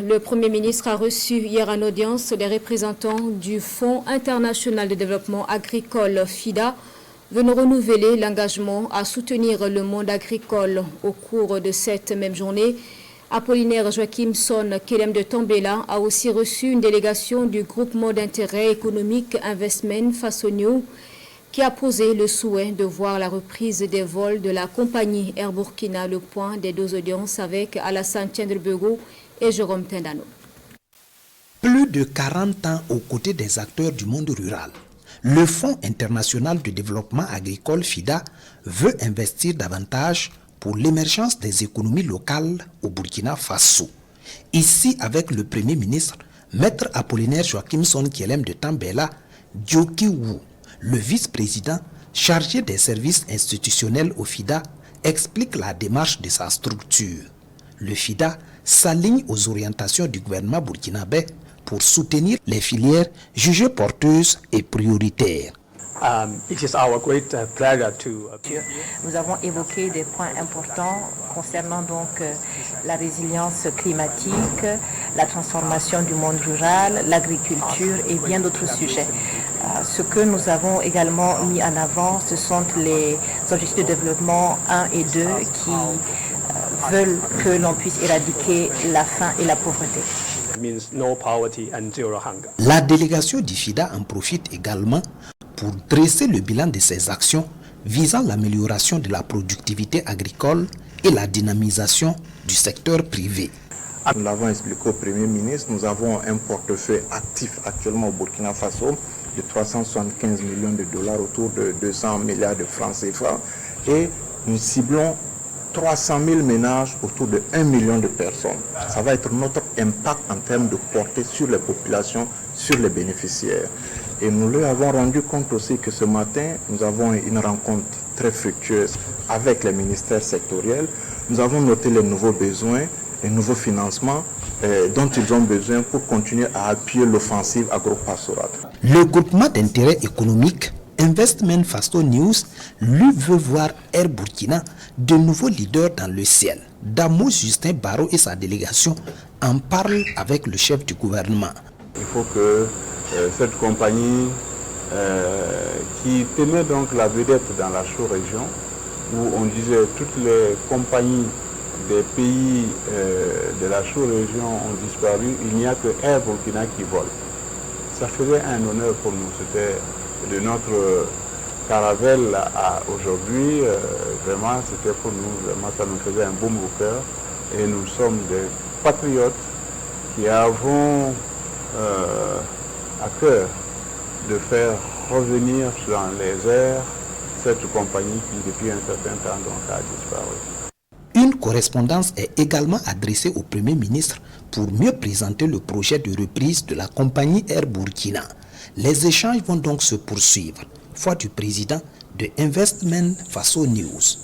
le Premier ministre a reçu hier en audience les représentants du Fonds international de développement agricole FIDA, venant renouveler l'engagement à soutenir le monde agricole. Au cours de cette même journée, Apollinaire Joachimson Kelem de Tambela a aussi reçu une délégation du groupement d'intérêt économique Investment Fassonio qui a posé le souhait de voir la reprise des vols de la compagnie Air Burkina. Le point des deux audiences avec Alassane Tiendrebego et Jérôme Tindano. Plus de 40 ans aux côtés des acteurs du monde rural, le Fonds international de développement agricole FIDA veut investir davantage pour l'émergence des économies locales au Burkina Faso. Ici, avec le Premier ministre, Maître Apollinaire Joachimson Kelem de Tambela, Dioki Wu, le vice-président chargé des services institutionnels au FIDA, explique la démarche de sa structure. Le FIDA s'aligne aux orientations du gouvernement burkinabé pour soutenir les filières jugées porteuses et prioritaires. Nous avons évoqué des points importants concernant donc la résilience climatique, la transformation du monde rural, l'agriculture et bien d'autres sujets. Ce que nous avons également mis en avant, ce sont les objectifs de développement 1 et 2 qui veulent que l'on puisse éradiquer la faim et la pauvreté. La délégation du FIDA en profite également pour dresser le bilan de ses actions visant l'amélioration de la productivité agricole et la dynamisation du secteur privé. Nous l'avons expliqué au Premier ministre, nous avons un portefeuille actif actuellement au Burkina Faso de 375 millions de dollars, autour de 200 milliards de francs CFA, et nous ciblons 300 000 ménages, autour de 1 million de personnes. Ça va être notre impact en termes de portée sur les populations, sur les bénéficiaires. Et nous lui avons rendu compte aussi que ce matin, nous avons une rencontre très fructueuse avec les ministères sectoriels. Nous avons noté les nouveaux besoins, les nouveaux financements dont ils ont besoin pour continuer à appuyer l'offensive agro-pastorale. Le groupement d'intérêt économique Investment Fasto News, lui, veut voir Air Burkina de nouveaux leaders dans le ciel. Damo Justin Barrault et sa délégation en parlent avec le chef du gouvernement. Il faut que cette compagnie qui tenait donc la vedette dans la sous-région, où on disait toutes les compagnies des pays de la sous-région ont disparu, il n'y a que Air Burkina qui vole. Ça faisait un honneur pour nous, c'était de notre caravelle à aujourd'hui, vraiment c'était pour nous, vraiment ça nous faisait un baume au cœur, et nous sommes des patriotes qui avons à cœur de faire revenir dans les airs cette compagnie qui depuis un certain temps donc a disparu. Une correspondance est également adressée au Premier ministre pour mieux présenter le projet de reprise de la compagnie Air Burkina. Les échanges vont donc se poursuivre. Foi du président de Investment Faso News.